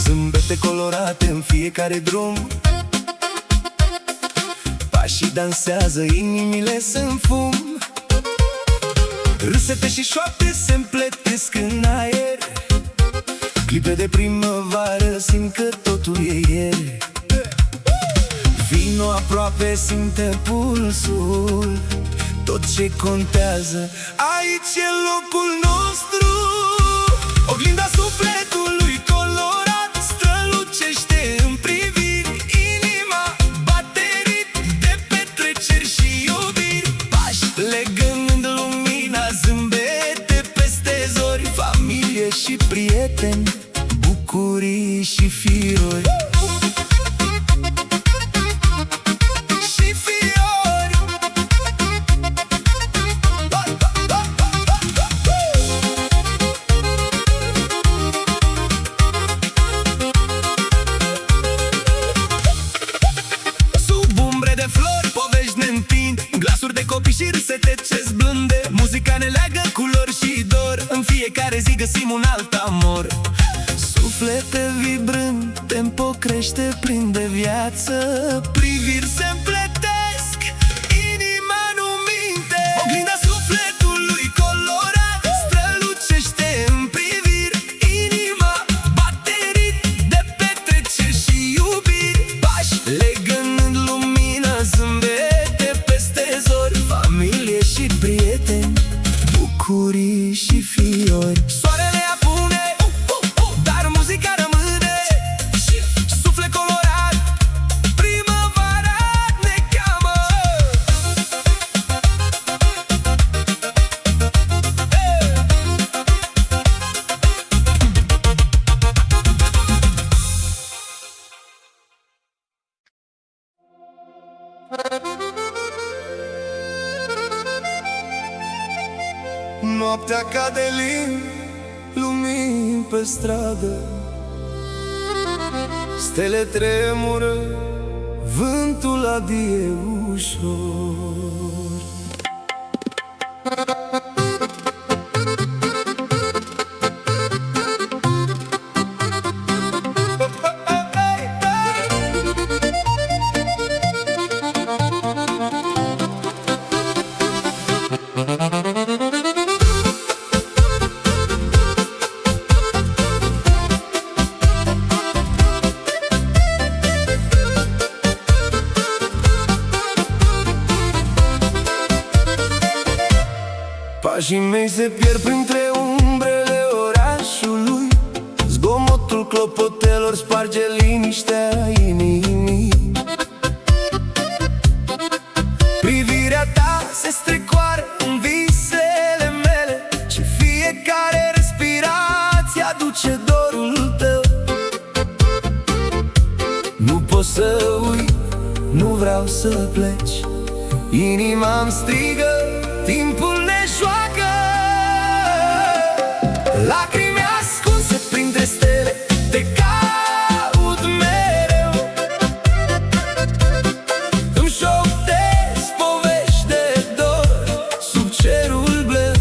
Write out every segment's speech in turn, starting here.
Zâmbete colorate în fiecare drum, pașii dansează, inimile sunt fum. Râsete și șoapte se împletesc în aer, clipe de primăvară, simt că totul e ieri. Vino aproape, simte pulsul, tot ce contează aici e locul nostru. Oglinda sufletului colorat strălucește în priviri, inima bate ritm de petreceri și iubiri. Pași legând lumina, zâmbete peste zori, familie și prieteni, bucurii și fiori. Și râsete ce zblânde, muzica ne leagă culori și dor, în fiecare zi găsim un alt amor. Suflete vibrând, tempo crește plin de viață, priviri se împletesc, inima nu minte. Oglinda sufletului colorat strălucește în priviri, inima bate ritm de petreceri și iubiri. Pași legând lumina, zâmbete peste zori, familie și prieteni, bucurii și fiori. Soarele apune, dar muzica rămâne, suflet colorat, primăvara ne cheamă. Noaptea cade lin, lumini pe stradă, stele tremură, vântul adie ușor. Pașii mei se pierd printre umbrele orașului, zgomotul clopotelor sparge liniștea inimii. Privirea ta se strecoară în visele mele și fiecare respirație aduce dorul tău. Nu pot să uit, nu vreau să pleci, inima-mi strigă, timpul ne joacă. Lacrimi ascunse printre stele, te caut mereu. Îmi șoptesc povești de dor sub cerul bleu.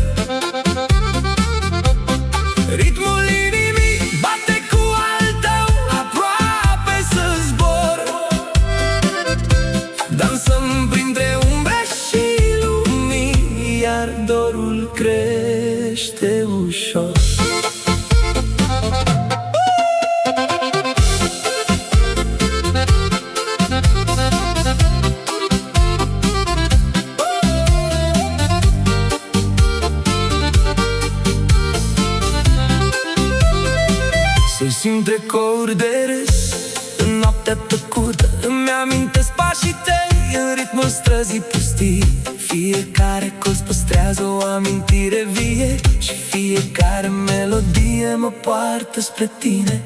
Ritmul inimii bate cu al tău, aproape să zbor. Dansăm printre umbre și lumini, iar dorul crește ușor. Se simt ecouri de râs în noaptea tăcută, îmi amintesc pașii tăi în ritmul străzii pustii. Fiecare colț păstrează o amintire vie și fiecare melodie mă poartă spre tine.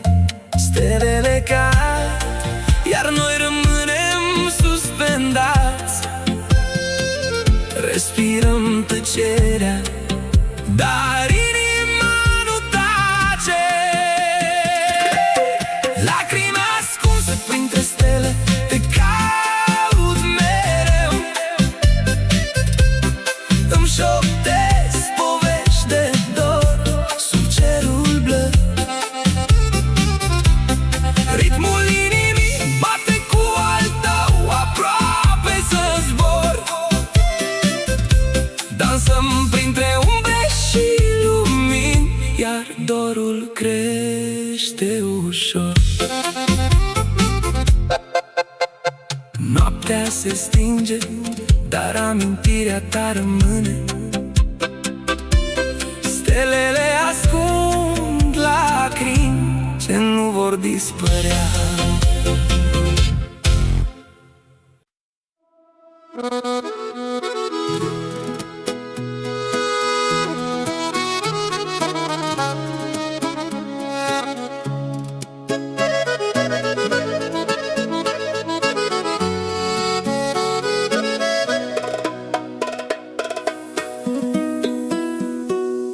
Stelele cad, iar noi rămânem suspendați. Respirăm tăcerea, dar inima nu tace. Lacrimi ascunse printre stele, te caut mereu. Îmi șoptesc povești de dor sub cerul bleu. ușor. Noaptea se stinge, dar amintirea ta rămâne. Stelele ascund lacrimi ce nu vor dispărea.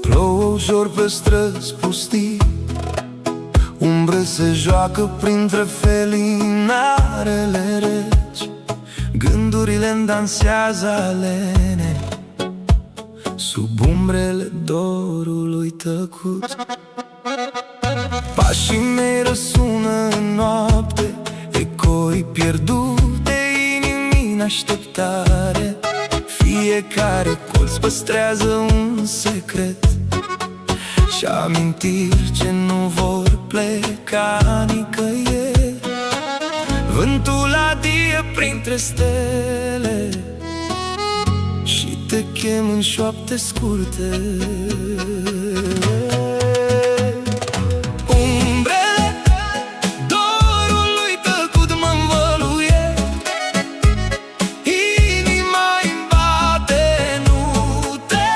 Plouă ușor pe străzi pustii, umbre se joacă printre felinarele reci. Gândurile-mi dansează alene sub umbrele dorului tăcut. Pașii mei răsună în noapte, ecoi pierdute inimii în așteptare. Fiecare colț păstrează un secret și amintiri ce nu vor pleca nicăieri. Vântul adie printre stele și te chem în șoapte scurte. Umbrele dorului tăcut mă învăluie, inima-i bate, nu te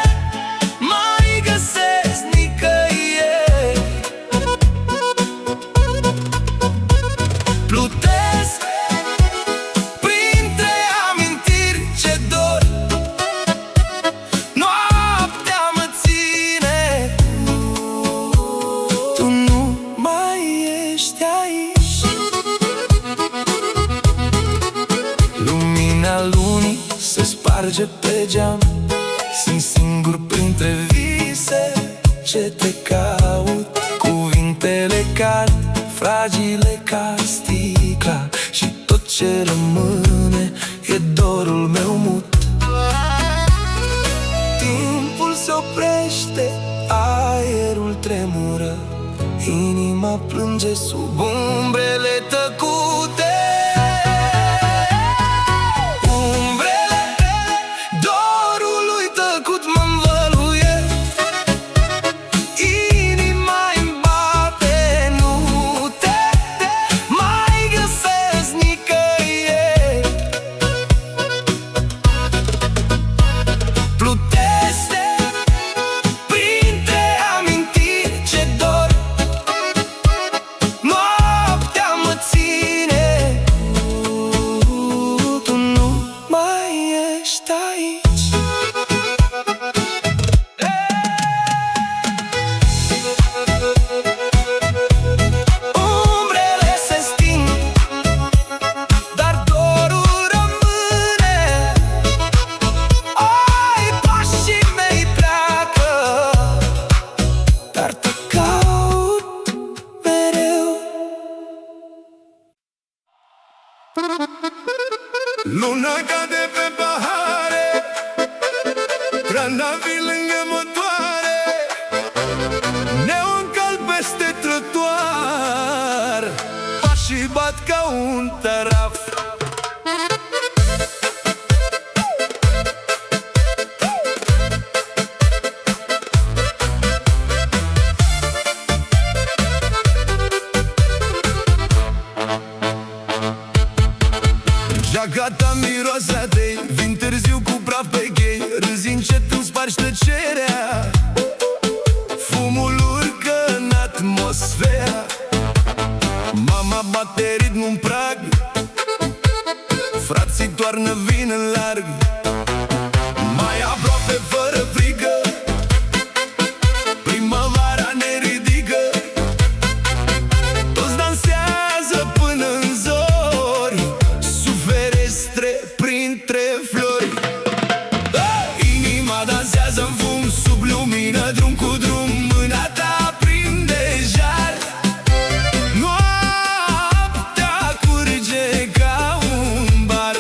mai găsesc nicăieri. Plutesc printre amintiri ce dor, noaptea mă ține. Tu nu mai ești aici. Lumina lunii se sparge pe geam, sunt singur printre vise ce te caut. Cuvintele cad, fragile ca sticla, și tot ce rămâne e dorul meu mut. Timpul se oprește, aerul tremură, inima plânge sub umbrele tăcute. Umbrele dorului tăcut mă învăluie, inima-mi bate, nu te mai găsesc nicăieri. Plutesc printre amintiri ce dor, noaptea mă ține. Tu nu mai ești aici. Umbrele se sting, dar dorul rămâne. Ai, pașii mei pleacă, dar te caut mereu. Luna cade pe pahare, trandafiri lângă motoare, neon calb peste trotuar, pașii bat ca un taraf. Geaca-ta miroase de, vin târziu cu praf pe ghei, râzi încet, îmi spargi tăcerea. Fumul urcă în atmosfera, mama bate ritmul în prag, frații toarnă vin în larg, mai aproape fără frică, primăvara ne ridică. Toți dansează până în zori, sub ferestre printre flori. Inima dansează în fum, sub lumină, drum cu drum, mâna ta prinde jar. Noaptea curge ca un bar.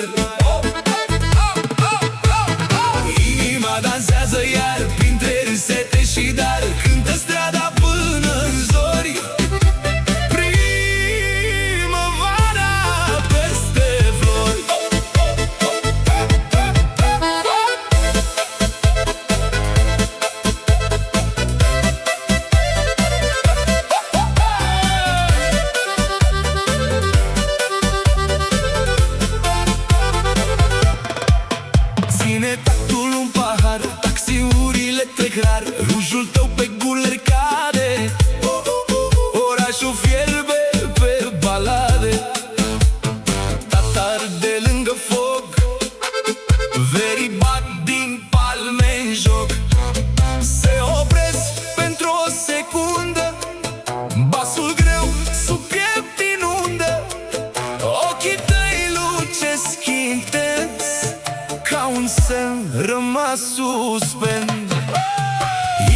la suspend.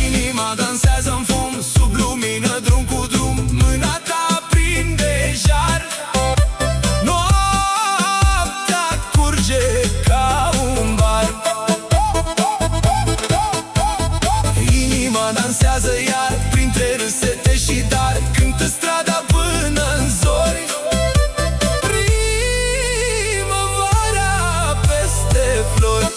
Inima dansează în fum, sub lumină, drum cu drum, mâna ta prinde jar. Noaptea curge ca un bar. Inima dansează iar printre râsete și dar, cântă strada până în zori. Primăvara peste flori.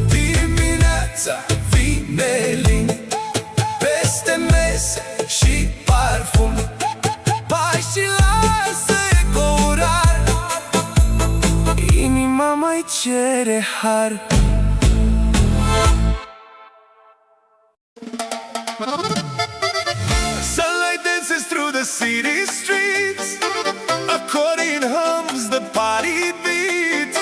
Dimineața vine lin, peste mese și parfum, bai și lasă ecoul rar. Inima mai cere har. Sunlight dances through the city streets, accordion hums, the party beats.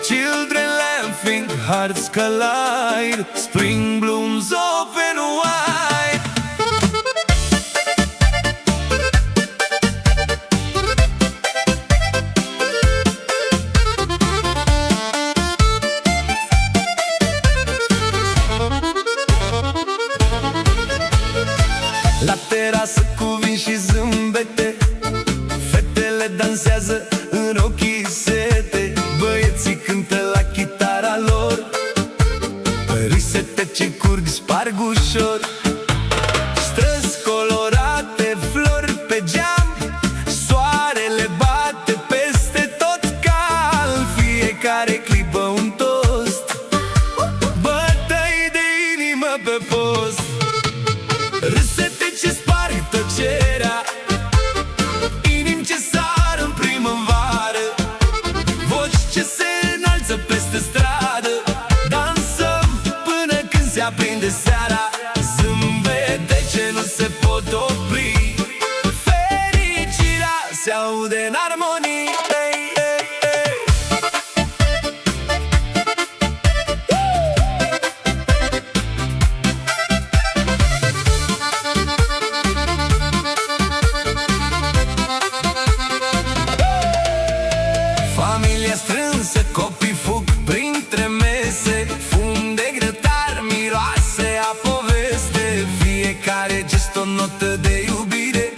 Children laughing, hearts collide, spring blooms open wide. La terasă cu vin și zâmbete, fetele dansează în ochii sete, băieții cântă la chitara lor, risete ce curg sparg ușor. Străzi colorate, flori pe geam, soarele bate peste tot cal, fiecare clipă un toast, bătăi de inimă pe post. Râsete ce sparg tăcerea, inimi ce sar în primăvară, voci ce se înalță peste stradă. Dansăm până când se aprinde seara, zâmbete ce nu se pot opri, fericirea se aude în armonii. Hey, hey, hey. Familie strânsă, copii fug printre mese, fum de grătar, miroase a poveste. Fiecare gest o notă de iubire,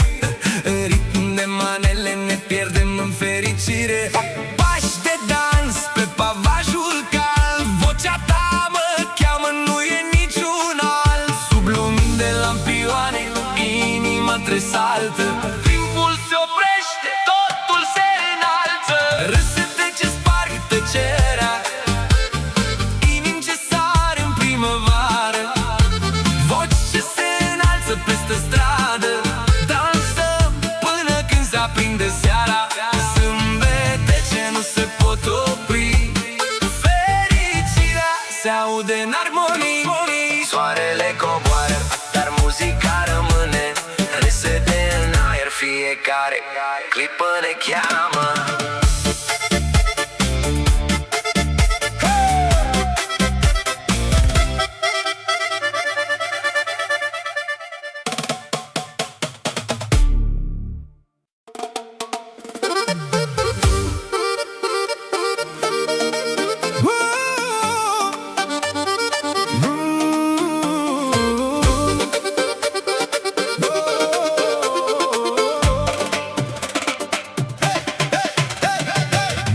în ritm de manele ne pierdem în fericire. Pași de dans pe pavajul cald, vocea ta mă cheamă, nu e niciun alt. Sub lumini de lampioane, inima tresaltă, timpul se oprește, totul se înalță. Râsete ce sparg tăcerea, inimi ce sar în primăvară, voci ce se înalță peste stradă. Dansăm până când se aprinde seara, zâmbete ce nu se pot opri, fericirea se aude în armonii. Soarele coboară, dar muzica rămâne, râsete în aer, fiecare clipă ne cheamă.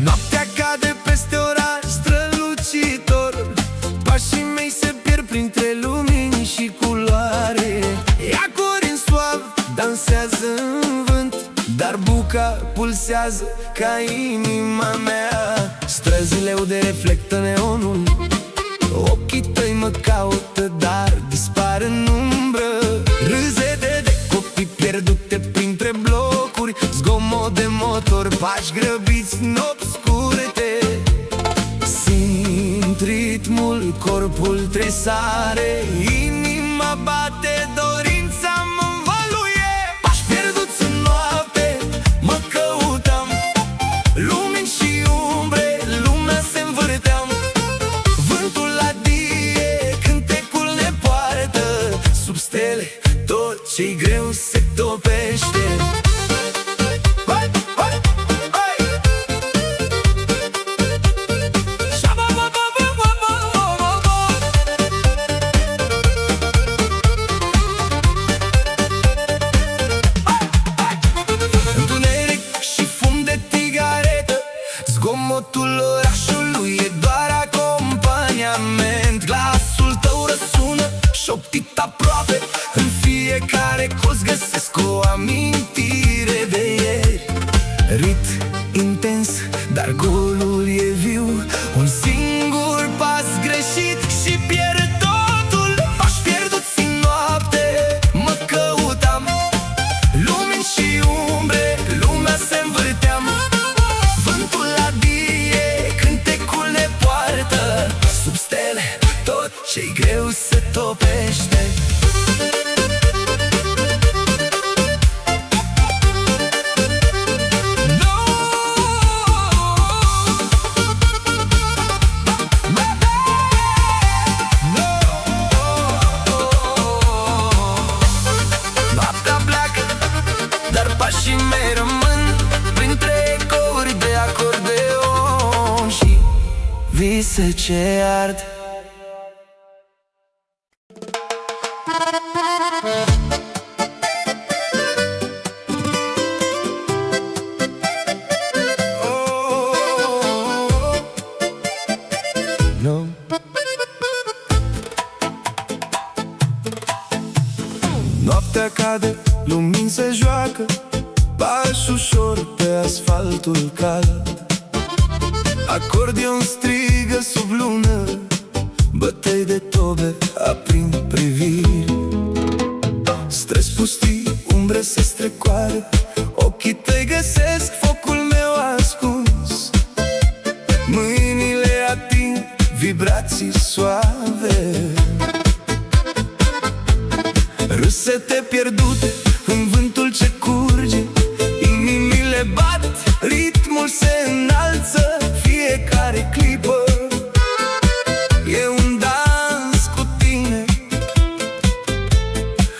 Noaptea cade peste oraș strălucitor, pașii mei se pierd printre lumini și culoare. Iacuri în suav dansează în vânt, dar buca pulsează ca inima mea. Străzile ude reflectă neonul, ochii tăi mă caută, dar dispar în umbră. Râsete de copii pierdute printre blocuri, zgomot de motor, pași grăbiți în obscurete. Simt ritmul, corpul tresare, inima bate, dorința mă învăluie. Pași pierduți în noapte, mă căutam, lumini și umbre, lumea se învârteam. cu o amintire de ieri. Rit intens, dar golul e viu. Un singur pas greșit și pierd totul. M-aș pierdut în noapte, mă căutam, lumini și umbre, lumea se învârteam. Vântul adie, cântecul ne poartă. Sub stele tot ce-i greu se topește. Pașii mei rămân printre ecouri de acordeon și vise ce ard. No. Noaptea cade, lumini se joacă, pași ușor pe asfaltul cald. Acordeon strigă sub lună, bătăi de tobe aprind priviri. Stres pustii, umbre se strecoară, ochii tăi găsesc focul meu ascuns. Mâinile ating vibrații suave, râsete pierdute în vântul ce curge. Inimile bat, ritmul se înalță, fiecare clipă e un dans cu tine.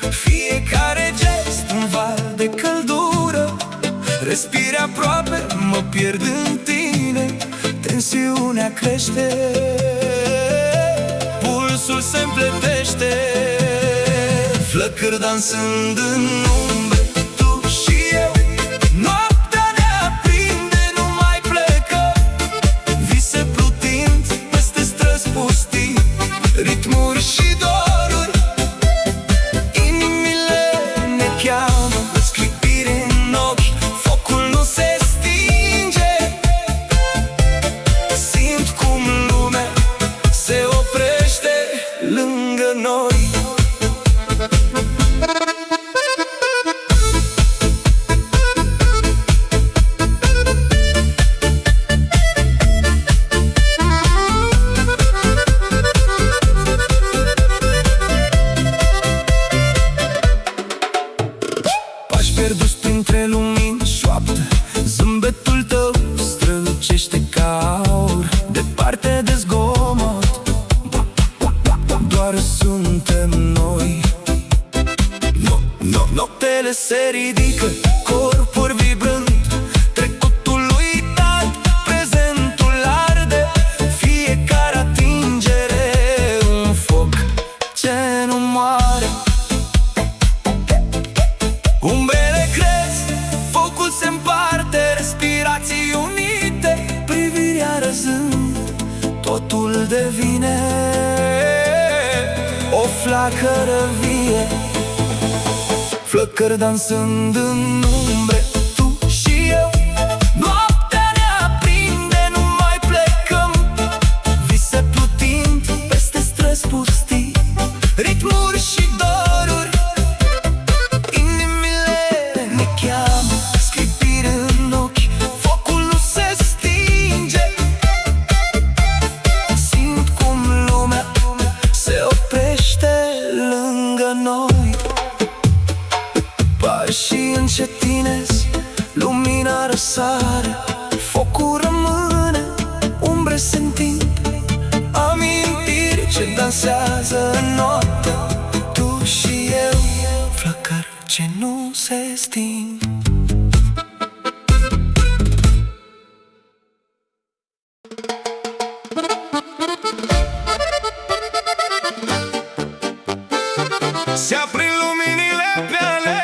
Fiecare gest un val de căldură, respiri aproape, mă pierd în tine. Tensiunea crește, pulsul se împletește. Flăcări dansând în umbre, tu și eu. Noaptea ne aprinde, nu mai plecă. Vise plutind peste străzi pustii, ritmuri și doruri. Inimile ne cheamă, sclipiri în ochi, focul nu se stinge. Simt cum lumea se oprește lângă noi. Pași pierduți printre lumini șoaptă, zâmbetul tău strălucește ca aur. Departe de zgomot, doar suntem noi. Noptele se ridică, corpuri vibrând, trecutul uitat, prezentul arde. Fiecare atingere un foc ce nu moare. Umbrele cresc, focul se împarte, respirații unite, privirea răzând, totul devine o flacără vie. Flăcări dansând în umbre, tu și eu. Noaptea ne aprinde, nu mai plecăm. Vise plutind peste străzi pustii, ritmuri și doruri. Inimile ne cheamă, sclipiri în ochi, focul nu se stinge. Simt cum lumea se oprește lângă noi. Pașii încetinesc, lumina răsare, focul rămâne, umbre se întind. Amintiri ce dansează în noapte, tu și eu. Flăcări ce nu se sting. Se aprind luminile pe ale,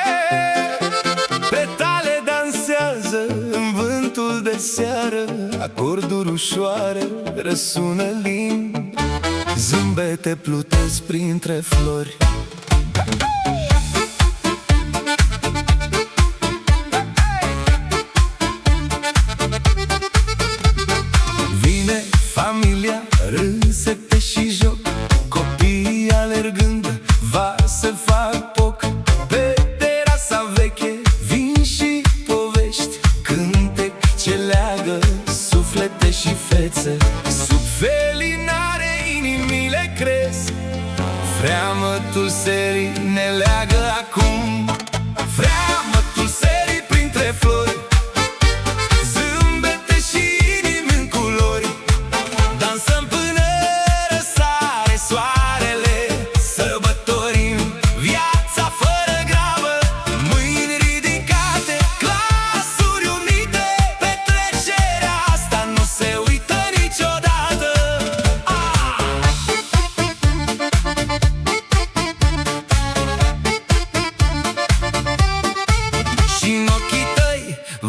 petale dansează în vântul de seară. Acorduri ușoare răsună lin, zâmbete plutesc printre flori.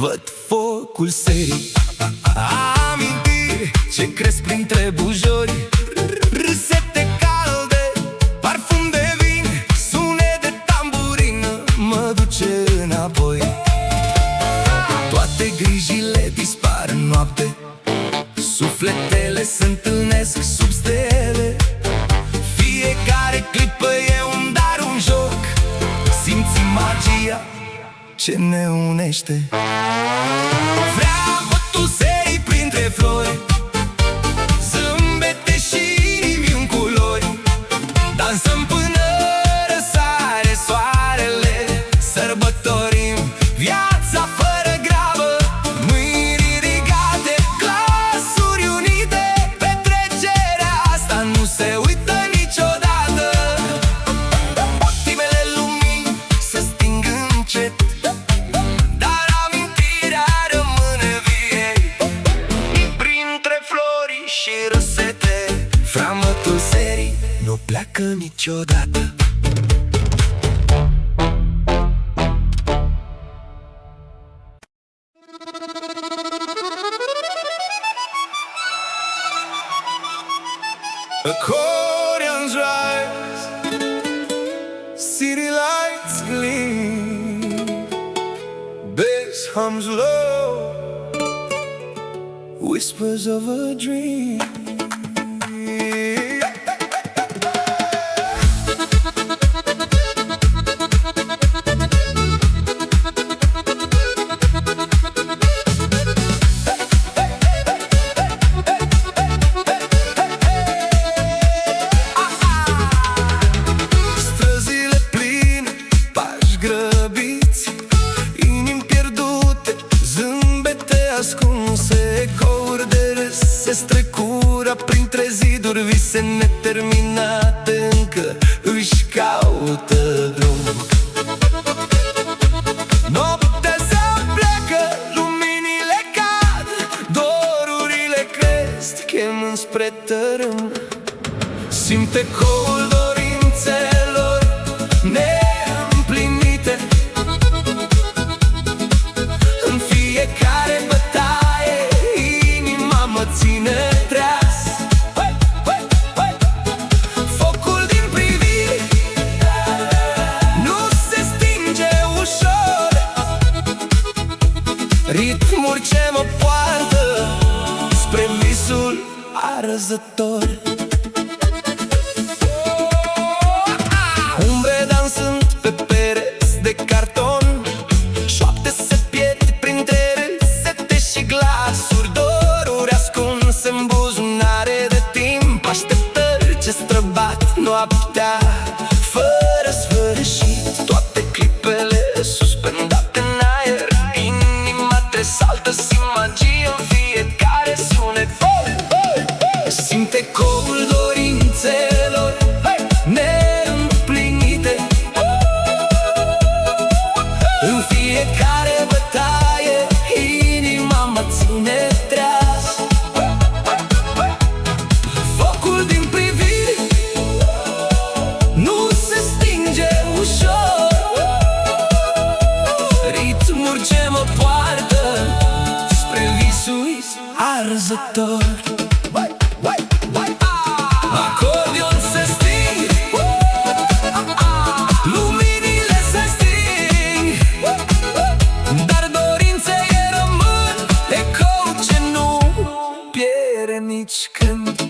văd focul serii. Amintiri ce cresc printre bujori, râsete calde, parfum de vin, sunet de tamburină mă duce înapoi. Toate grijile dispar în noapte, sufletele se întâlnesc sub stele. Fiecare clipă e un dar, un joc, simți magia ce ne unește. Vreau mătuserii printre flori, zâmbete și inimi în culori. Dansăm până răsare soarele, sărbătorim viața fără grabă. Mâini ridicate, glasuri unite, petrecerea asta nu se uită niciodată. Ultimele lumini se sting încet, dar amintirea rămâne vie. Printre flori și răsete, freamătul serii nu pleacă niciodată. Accordions rise, city lights gleam, bass hums low, whispers of a dream. Străzile pline, pași grăbiți, inimi pierdute, zâmbete ascunse, ecouri de râs se strecură printre ziduri, vise neterminate încă își caută drum. Noaptea se pleacă, luminile cad, dorurile cresc, chemând spre tărâm. Simte ecoul dorințelor neîmplinite în fiecare bătaie, inima mă ține treaz. Focul din priviri nu se stinge ușor, ritmuri ce mă poartă spre visul arzător. Umbre dansând pe pereți de carton, șoapte se pierd printre râsete și glasuri, doruri ascunse în buzunare de timp, așteptări ce străbat noaptea fără sfârșit. Toate clipele suspendate în aer, inima tresaltă, simt magie în fiecare sunet. Simte ecoul dorințelor neîmplinite în fiecare bătaie, inima mă ține treaz. Focul din priviri nu se stinge ușor, ritmuri ce mă poartă spre visul arzător. Acordion se sting, luminile se sting, dar dorințele rămân, ecou ce nu pierde nici când.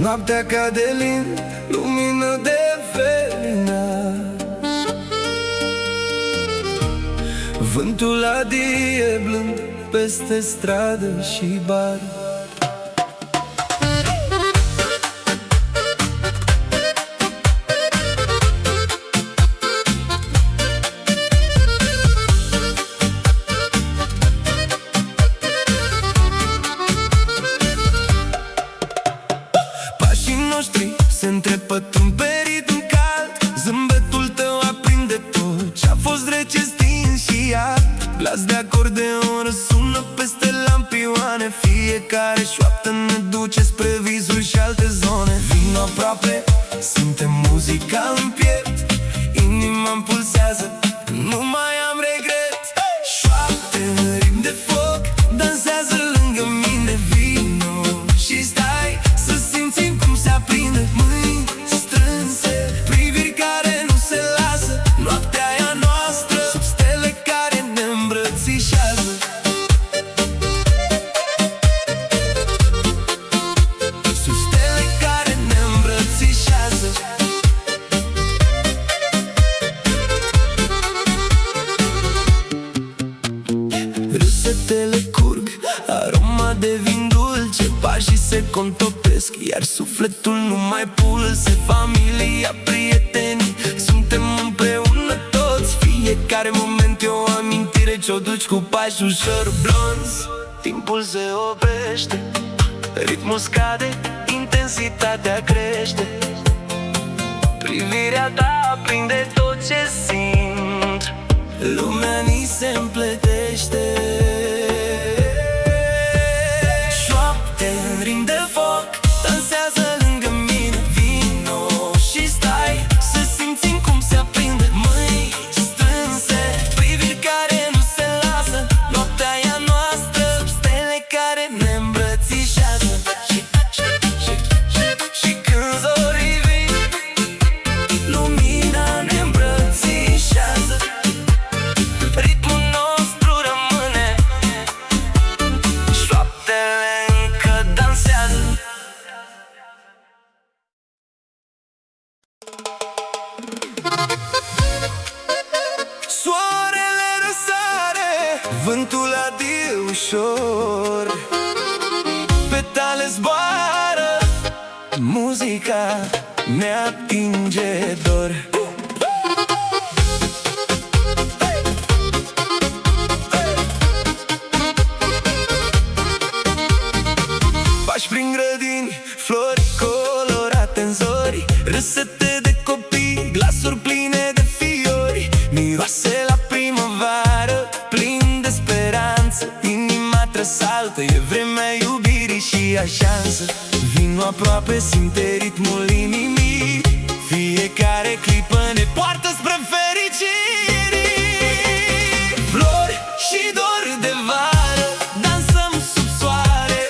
Noaptea cade lin, lumină de venină, vântul adie blând peste stradă și bar. Noștri se întrepătrund pe ritm cald, zâmbetul tău aprinde tot ce-a fost rece. devin dulce, pașii se contopesc, iar sufletul nu mai pulse. Familia, prietenii, suntem împreună toți. Fiecare moment e o amintire ce-o duci cu pași ușor blonzi. Timpul se oprește, ritmul scade, intensitatea crește. Privirea ta aprinde tot ce simt, lumea ni se împletește. Șoapte în rim de foc, dansează lângă mine. Vino și stai să simțim cum se aprinde. Mâini strânse, priviri care nu se lasă. Noaptea e a noastră, stele care ne îmbrățișează. Și când zorii vin, lumina ne îmbrățișează. Ritmul nostru rămâne, șoaptele încă dansează. Soarele răsare, vântul adie ușor, petale zboară, muzica ne atinge dor. Pași prin grădini, flori colorate în zori, râsete de copii, glasuri pline de fiori. Miroase la primăvară, plin de speranță, inima tresaltă, e vremea iubirii și a șansă. Vino aproape, simte ritmul inimii, fiecare clipă ne poartă spre fericire. Flori și dor de vară, dansăm sub soare,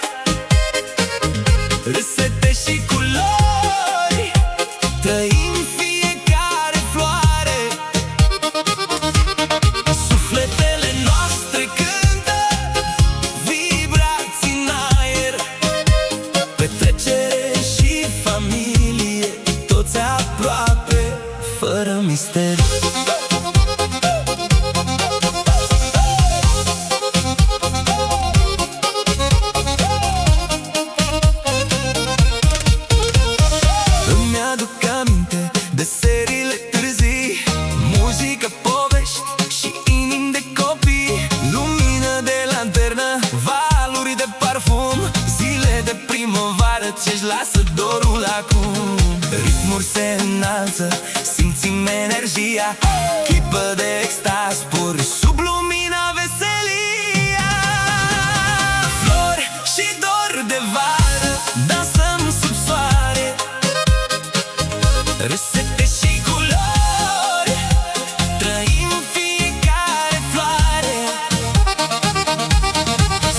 râsete și culori, trăim fiecare floare. Sufletele noastre cântă, vibrații în aer, petrecere și familie, toți aproape, fără misteri. Îmi aduc aminte de serile târzii, muzică, povești și inimi de copii. Lumină de lanternă, valuri de parfum, zile de primăvară ce-și lasă dorul acum. Ritmuri se înalță, simțim energia, clipă de extaz pur, sub lumina veselia. Flori și dor de vară, dansăm sub soare, râsete și culori, trăim fiecare floare.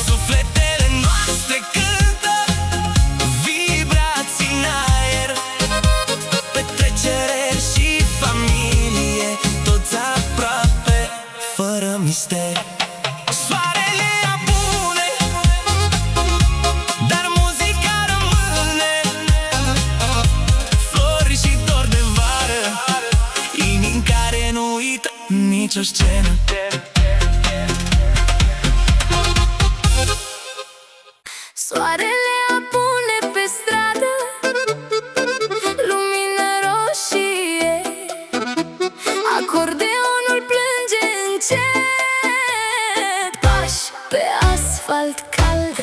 Sufletele noastre cântă, vibrații în aer, petrecere și familie, toți aproape, fără misteri. Soarele apune, dar muzica rămâne. Flori și dor de vară, inimi care nu uită nicio scenă. Soarele apune pe stradă, lumină roșie, acordeonul plânge încet, pași pe asfalt cald.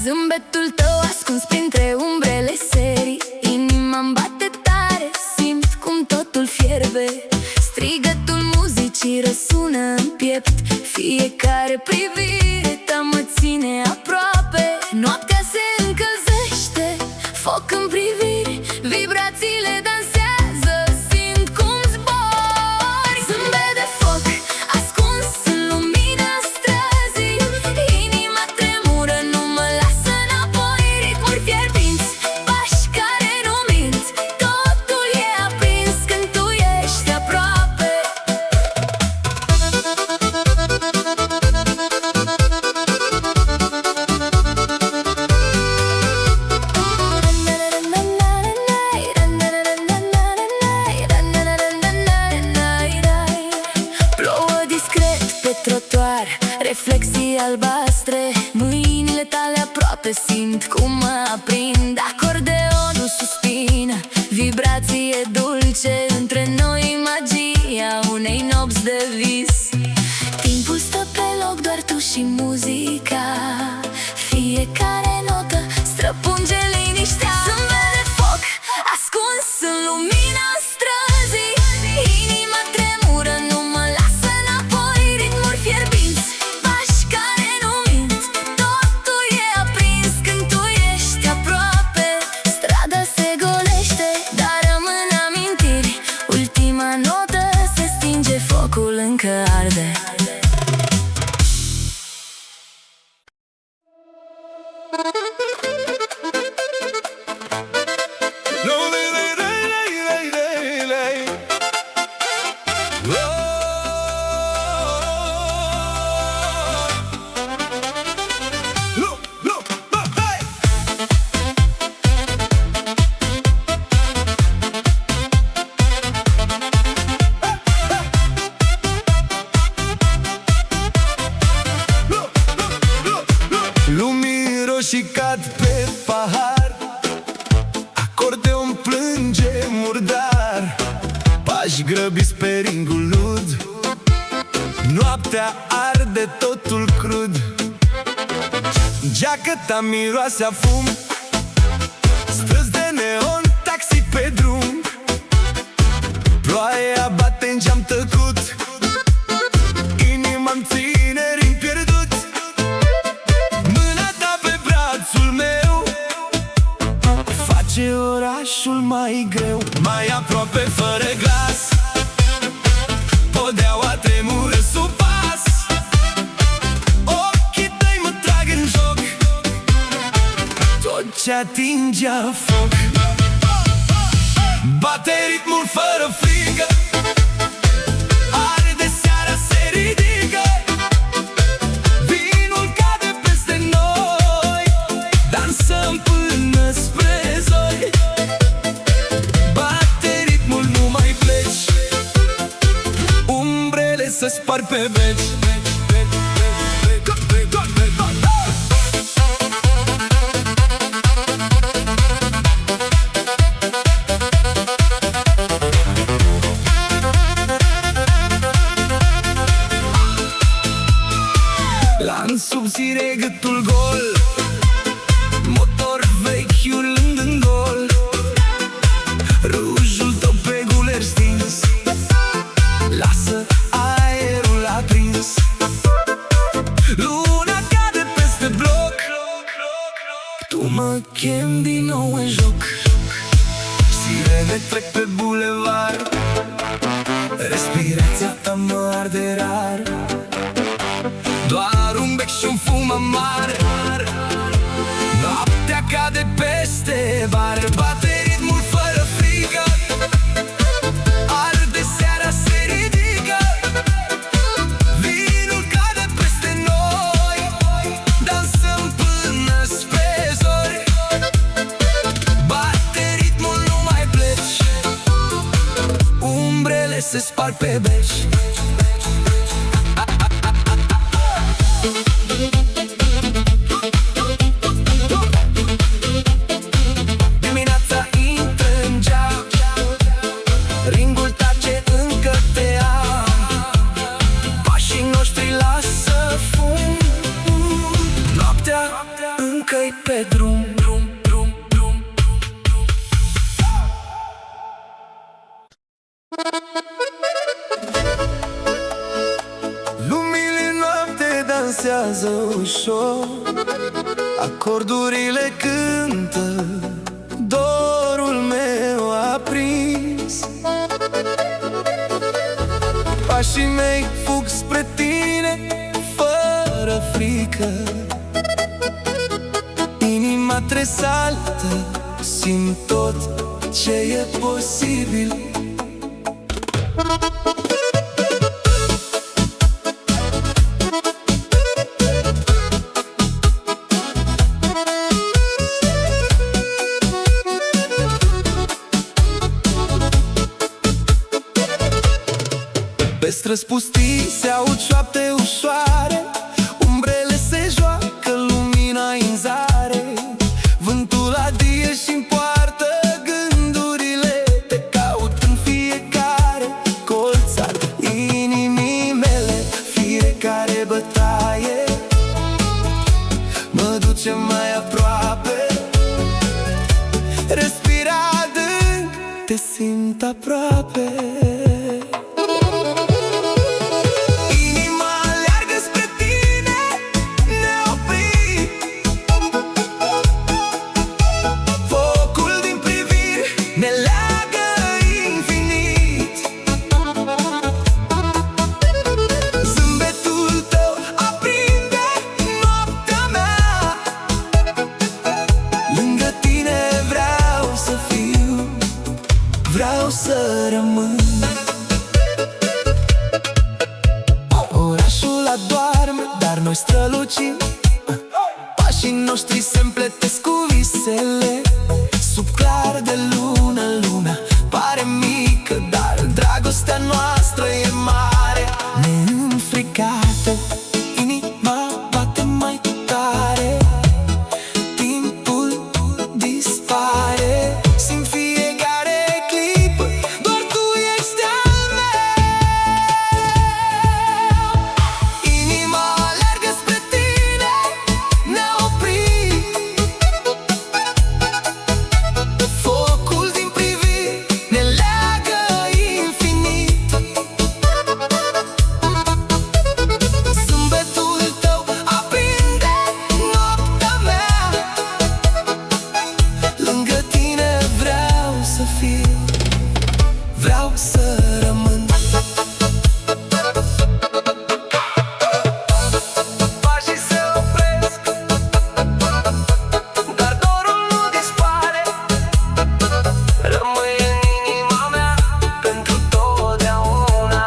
Zâmbetul tău ascuns printre umbrele serii, inima-mi bate tare, simt cum totul fierbe. Strigătul muzicii răsună în piept, fiecare privire ta mă ține aproape. Noaptea se încălzește, foc în priviri, vibrațiile dansează, simt cum zbori. Zâmbet de foc, ascuns în lumina străzii, inima tremură, nu mă lasă înapoi. Ritmuri fierbinți, pași care nu mint, totul e aprins când tu ești aproape. albastre, mâinile tale aproape simt cum mă aprind. Acordeonul suspină, vibrație dulce, între noi magia unei nopți de vis. Timpul stă pe loc, doar tu și muzica, fiecare notă străpunge liniștea. Zâmbet de foc ascuns în lumina străzii, inima tremură, nu mă lasă înapoi. Ritmuri fierbinți, pași care nu mint, totul e aprins când tu ești aproape. Strada se golește, dar rămân amintiri. Ultima notă se stinge, focul încă arde. Lumii roșii cad pe pahar, acordeon plânge murdar, pași grăbiți pe ringul lud, noaptea arde totul crud. Geacăta miroase a fum, străzi de neon, taxi pe drum, ploaia bate în geam tăcut, inima-mi ține ring pierdut. Face orașul mai greu, mai aproape fără glas, podeaua tremură sub pas, ochii tăi mă trag în joc, tot ce atingea foc. Bate ritmul fără frică, arde seara, se ridică, vinul cade peste noi, dansăm până spre zori. Bate ritmul, nu mai pleci, umbrele se spar pe beci. Lan subțire gâtul gol, motor vechi urlând în gol, rujul tău pe guler stins, lasă aerul aprins. Luna cade peste bloc, tu mă chem din nou în joc. Sirene trec pe bulevard, respirația ta mă arde rar, doar un bec și un fum amar. Noaptea cade peste bar, bate ritmul fără frică, arde seara, se ridică, vinul cade peste noi, dansăm până spre zori. Bate ritmul, nu mai pleci, umbrele se spar pe beci. Încă-i pe drum. Lumile noapte dansează ușor, acordurile cântă, dorul meu aprins. Pașii mei fug spre tine fără frică, inima tresaltă, simt tot ce e posibil. Pe străzi pustii se aud șoapte ușoare, umbrele aproape. Inima aleargă spre tine, neoprit. Focul din priviri ne leagă infinit. Zâmbetul tău aprinde noaptea mea. Lângă tine vreau să fiu, vreau să rămân. Orașul adorme, dar noi strălucim. Pașii noștri se împletesc cu visele. Sub clar de lună lumea pare mică, dar dragostea noastră e mare. Neînfricată, inima bate mai tare. Timpul dispare, simt fiecare clipă, doar tu ești al meu. Inima alergă spre tine, neoprit. Focul din priviri ne leagă infinit. Zâmbetul tău aprinde noaptea mea. Lângă tine vreau să fiu, vreau să rămân. Pașii se opresc, dar dorul nu dispare. Rămâi în inima mea pentru totdeauna.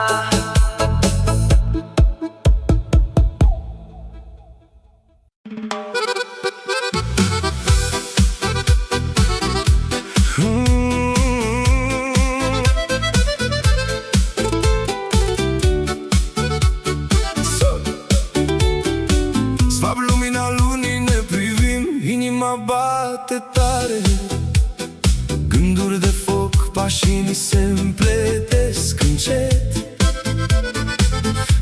Sfab lumina lunii ne privim, inima bate tare. Gânduri de foc, pașii ni se împletesc încet.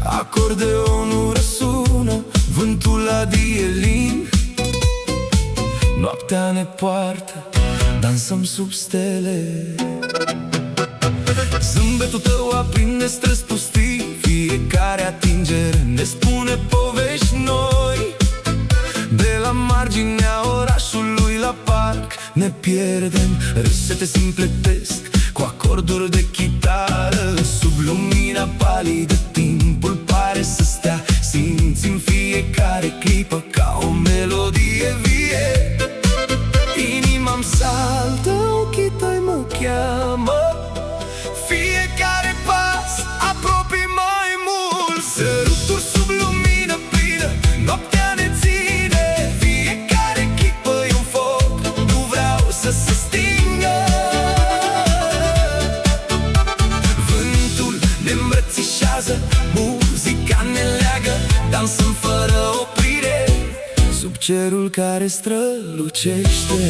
Acordeonul răsună, vântul adie lin. Noaptea ne poartă, dansăm sub stele. Zâmbetul tău aprinde străzi pustii, fiecare atingere ne spune povești noi. De la marginea orașului la parc ne pierdem, râsete se împletesc cu acorduri de chitară. Sub lumina palidă timpul pare să stea, simțim fiecare clipă ca o melodie vie. Inima-mi saltă, ochii tăi mă cheamă. Fiecare pas apropii mai mult. Săruturi sub lumină plină, noaptea ne ține. Fiecare clipă e un foc, nu vreau să se stingă. Vântul ne îmbrățișează, muzica ne leagă. Dansăm fără oprire, sub cerul care strălucește.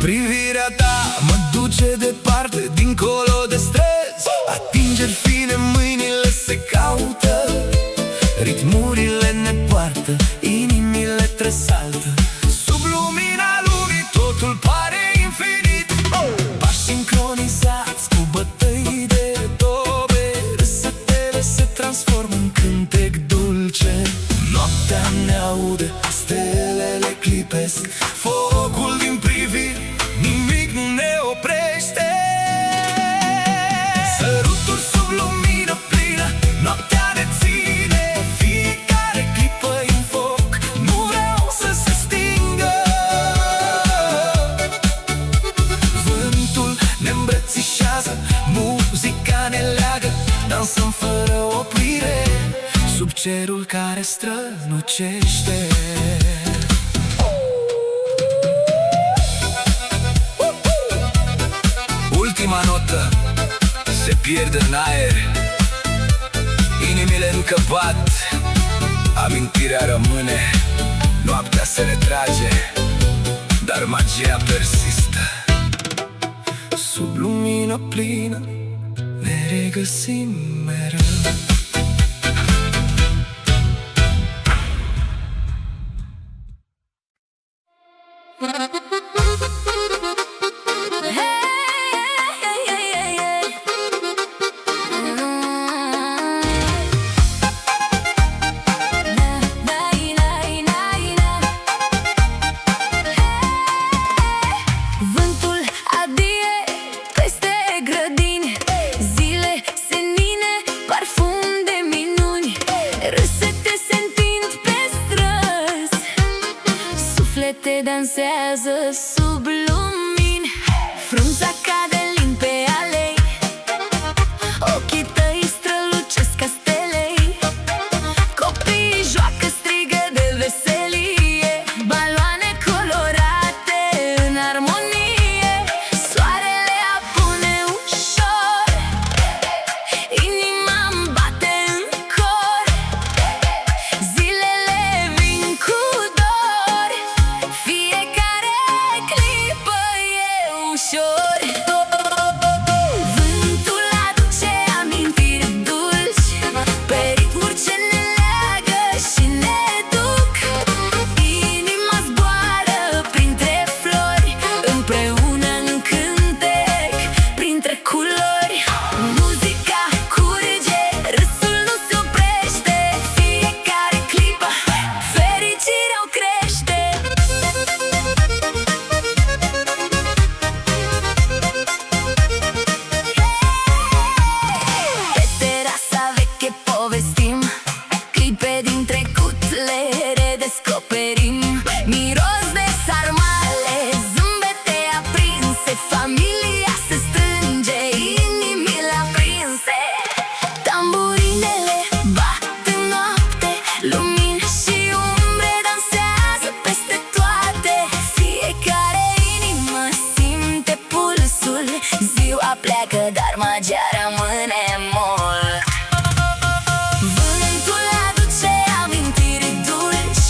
Privirea ta mă duce departe, dincolo de străzi. Atingeri fine, mâinile se caută. Ritmurile ne poartă, inimile tresaltă. Sub lumina lumii totul pare infinit. Pași sincronizați cu bătăi de tobe. Râsetele se transformă în cântec dulce. Noaptea ne aude, stelele clipesc. Focul din priviri, nimic nu ne oprește. Săruturi sub lumină plină, noaptea ne ține. Fiecare clipă e un foc, nu vreau să se stingă. Vântul ne îmbrățișează, muzica ne leagă. Dansăm fără oprire, sub cerul care strălucește. Ultima notă se pierde în aer. Inimile încă bat, amintirea rămâne. Noaptea se retrage, dar magia persistă. Sub lumină plină ne regăsim mereu. Vântul adie peste grădini, zile senine, parfum de minuni, râsete se întind pe străzi, suflete dansează sub lumini, frunza cade lin pe alei, ochii tăi strălucesc ca stelei, copiii joacă, strigă de veselie, baloane colorate în armonie, soarele apune ușor, inima-mi bate în cor, zilele vin cu dor, fiecare clipă e ușor. Vântul aduce amintiri dulci, pe ritmuri ce ne leagă și ne duc, inima zboară printre flori, împreună în cântec, printre culori. Muzica curge, râsul nu se oprește, fiecare clipă fericirea o crește. Pe terasa veche povestim clipe din trecut, le redescoperim, miros de sarmale, zâmbete aprinse, familia se strânge, inimile aprinse, tamburinele bat în noapte, lumini și umbre dansează peste toate, fiecare inimă simte pulsul, ziua pleacă, dar magia rămâne mult. Vântul aduce amintiri dulci,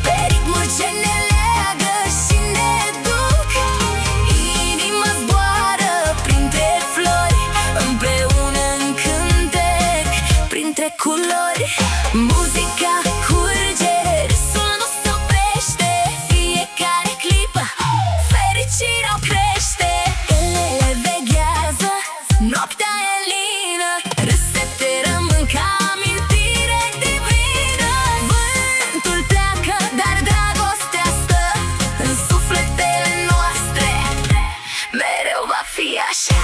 pe ritmuri ce ne leagă și ne duc, inima zboară printre flori, împreună în cântec, printre culori. Muzica curge, râsul nu se oprește, fiecare clipă fericirea o crește. Elele veghează, noaptea e lină, râsete rămân ca amintire divină. Vântul pleacă, dar dragostea stă în sufletele noastre, mereu va fi așa.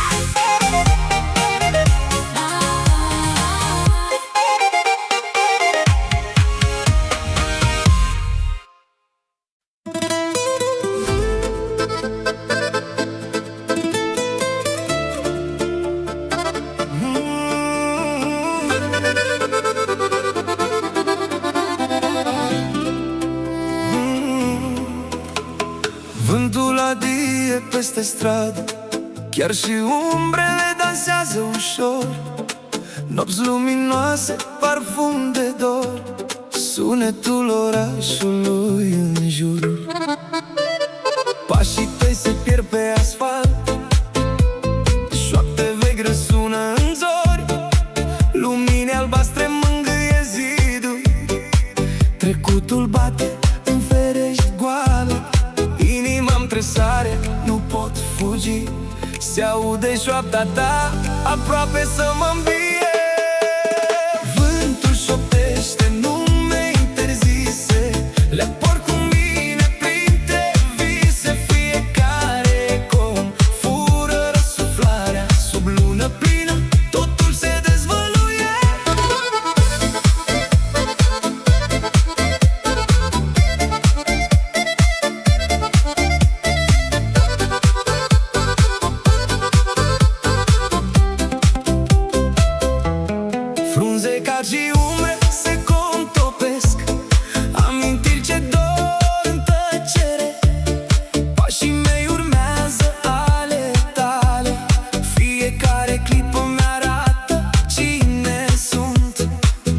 Vântul adie peste stradă, chiar și umbrele dansează ușor, nopți luminoase, parfum de dor, sunetul orașului în jur. Pașii tăi se pierd pe asfalt, șoapte vechi răsună în zori, lumini albastre mângâie zidul, trecutul bate în ferești goale, inima-mi tresare, nu pot fugi, se aude șoapta ta, aproape să mă îmbie. Vântul șoptește nume interzise, le port cu mine printre vise, fiecare eco fură răsuflarea, sub lună plină totul se dezvăluie. Frunze ca și umbre se contopesc, amintiri ce dor în tăcere, pașii mei urmează ale tale, fiecare clipă mi-arată cine sunt,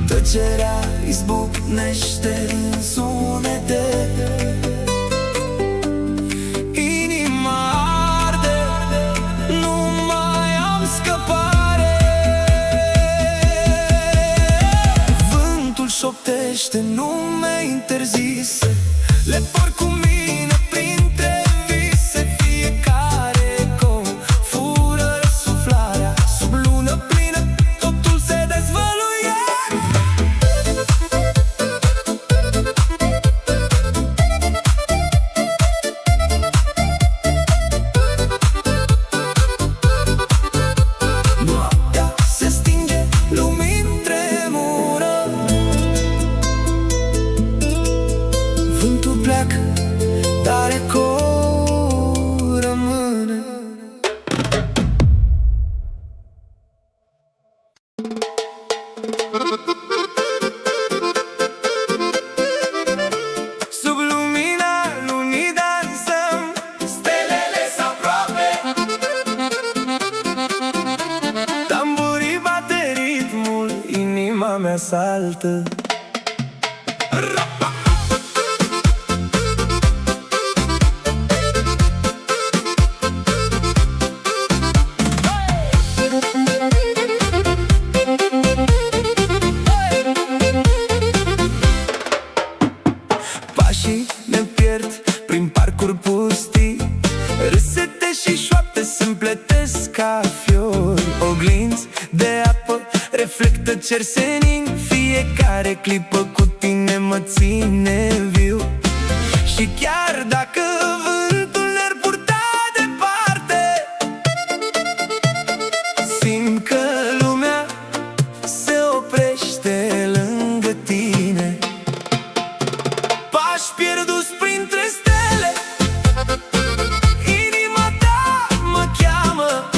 tăcerea izbucnește în sunete. Inima arde, nu mai am scăpare, șoptește nume interzise. Le porc cu mine printre vise. Fiecare eco fură suflarea. Sub lună plină totul se dezvăluie. Noaptea se stinge, lumini tremură. Vântul pleacă, dar eco rămâne. Sub lumina lunii dansăm, stelele s-aproape. Tamburii bate ritmul, inima mea saltă. Pașii ne pierd prin parcuri pustii. Râsete și șoapte se împletesc ca fiori. Oglinzi de apă reflectă cer senin. Fiecare clipă cu tine mă ține viu. Și chiar dacă vântul ne-ar purta departe, simt că lumea se oprește lângă tine. Pași pierduți printre stele, inima ta mă cheamă.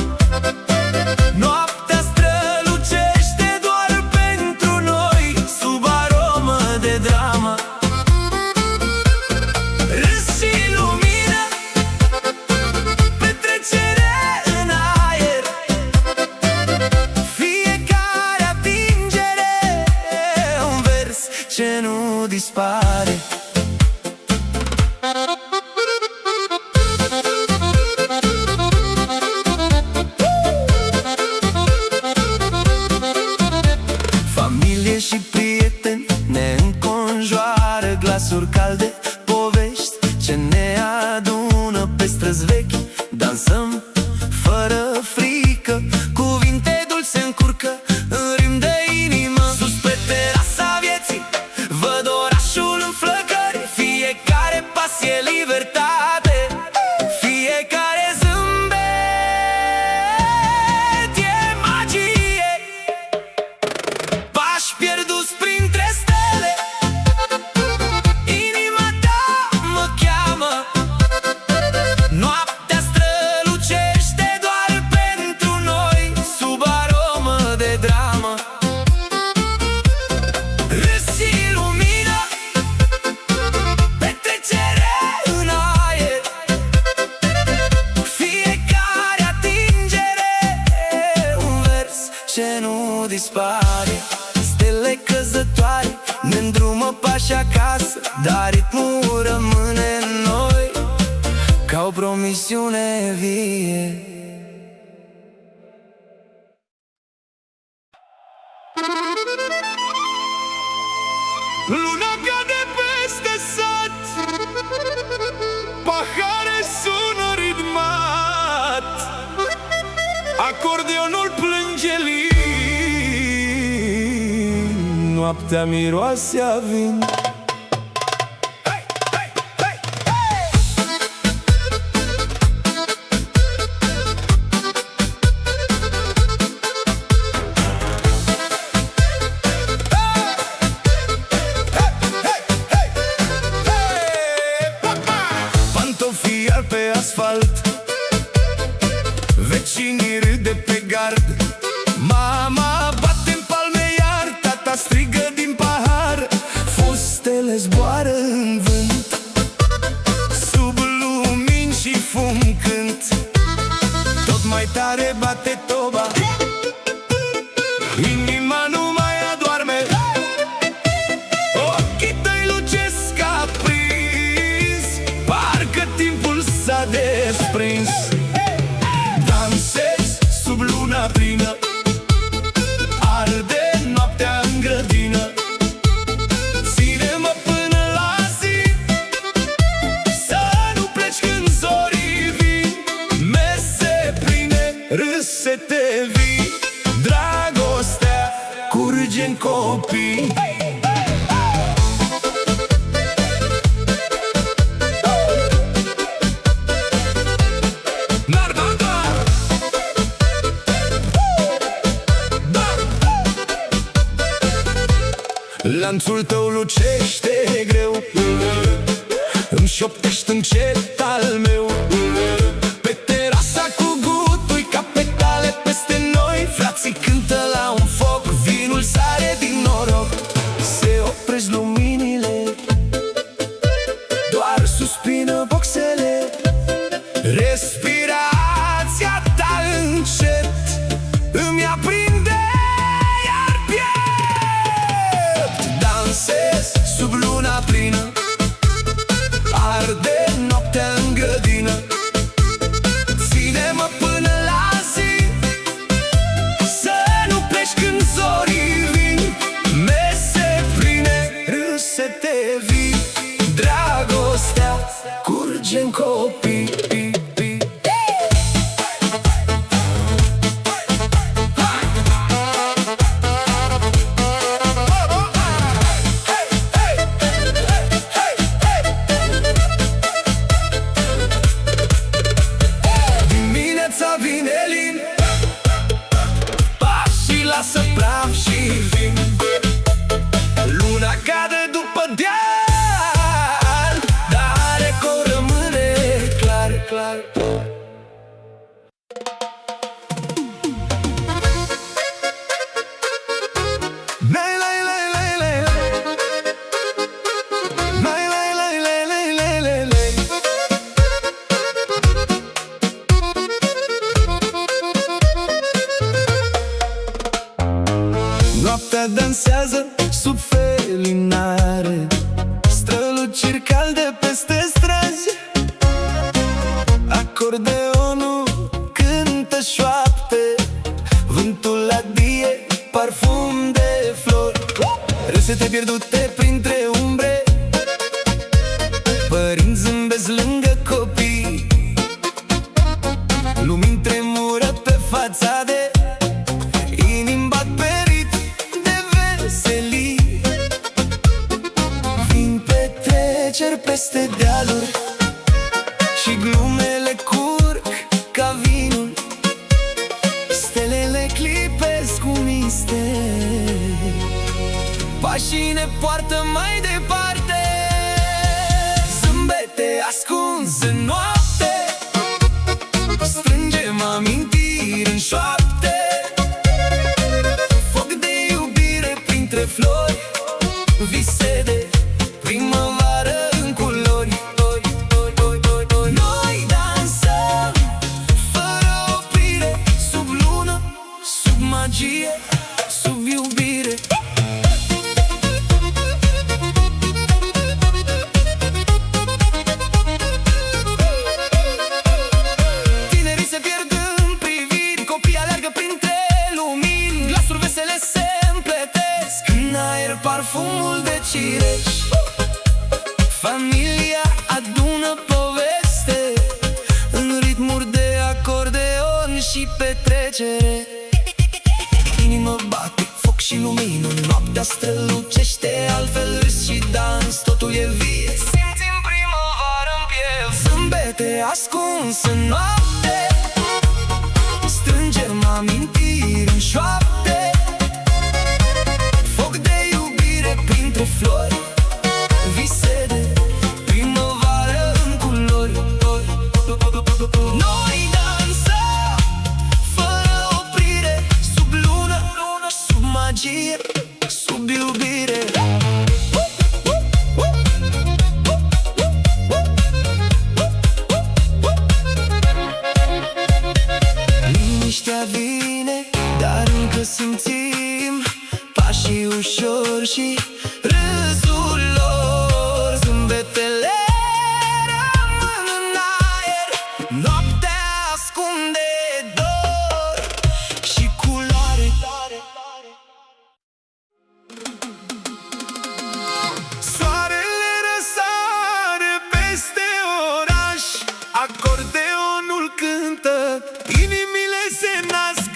Noaptea strălucește doar pentru noi, sub aromă de dramă. Râs și lumină, petrecere în aer. Fiecare atingere, un vers ce nu dispare. Familie și prieteni ne înconjoară, glasuri calde, povești ce ne adună pe străzi vechi. Dansăm fără frică, cuvinte dulce încurcă în ritm de inimă. Sus pe terasa vieții văd orașul în flăcări. Fiecare pas e libertate, fiecare zâmbet e magie. Pași pierduți printre stele, inima ta mă cheamă. Noaptea strălucește doar pentru noi, sub aromă de dramă. Râs și lumină, petrecere în aer. Fiecare atingere, un vers ce nu dispare. Stele căzătoare ne îndrumă pași acasă, dar ritmul rămâne în noi ca o promisiune vie. Luna cade peste sat, pahare sună ritmat, acordeonul plânge lin, noaptea miroase a vin. Pantofii albi pe asfalt, vecinii râd de pe gard. Mama bate în palme, iar tata strigă din pahar. Fustele zboară în vânt, sub lumini și fum cânt. Tot mai tare bate toba, inima nu mai adorme. Ochii tăi lucesc aprins, parcă timpul s-a desprins. Dansezi sub luna prin Lanțul tău lucește greu, îmi șoptești încet al meu. Pe terasa cu gutui ca petale peste noi, frații cântă la un foc, vinul sare din noroc. Se opresc luminile, doar suspină boxele. Respirația ta încet îmi aprinde iar piept. Dansez sub luna plină, arde noaptea în grădină. Ține-mă până la zi, să nu pleci când zorii vin. Mese pline, râsete vii, dragostea curge-n copii. Vine lin, pașii lasă praf și vin. Luna cade după deal, dar eco rămâne clar, clar. Noaptea dansează sub felinare, străluciri calde peste străzi. Acordeonul cântă șoapte, vântul adie parfum de flori. Râsete pierdute printre umbre, părinți zâmbesc lângă copii. Lumini tremură pe fațade, inimi bat pe ritm de veselii. Vin petreceri peste dealuri și glumele curg ca vinul. Stelele clipesc cu misteri, pașii ne poartă mai departe. Zâmbete ascunse în noapte, strângem amintiri în șoapte. Foc de iubire printre flori, vise de primăvară în culori. Noi dansăm fără oprire, sub lună, sub magie, sub iubire. Tinerii se pierd în priviri, copiii alergă printre lumini. Glasuri vesele se împletesc în aer parfumul de cireș. Familia adună poveste în ritmuri de acordeon și petrecere. Inimă bate foc și lumină, noaptea strălucește, altfel râs și dans, totul e vie. Simțim primăvară în piel, zâmbete ascunse în noapte, strângem amintiri în șoapte. Foc de iubire printre flori, vise de primăvară în culori. Noi dansăm fără oprire, sub lună, sub magie, sub iubire. Liniștea vine, dar încă simțim pașii ușor și râsul lor. Zâmbetele rămân în aer, noaptea ascunde dor și culoare. Soarele răsare peste oraș, acordeonul cântă, inimile se nasc.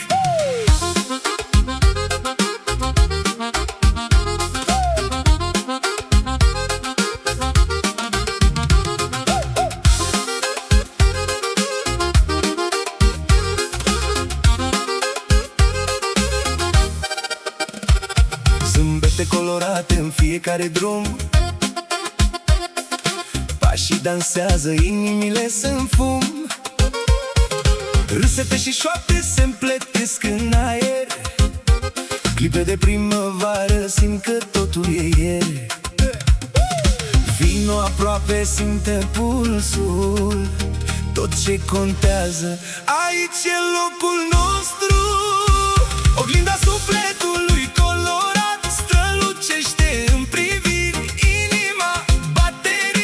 Fete colorate în fiecare drum, pașii dansează, inimile sunt fum. Râsete și șoapte se împletesc în aer, clipe de primăvară, simt că totul e ieri. Vino aproape, simte pulsul, tot ce contează aici e locul nostru. Oglinda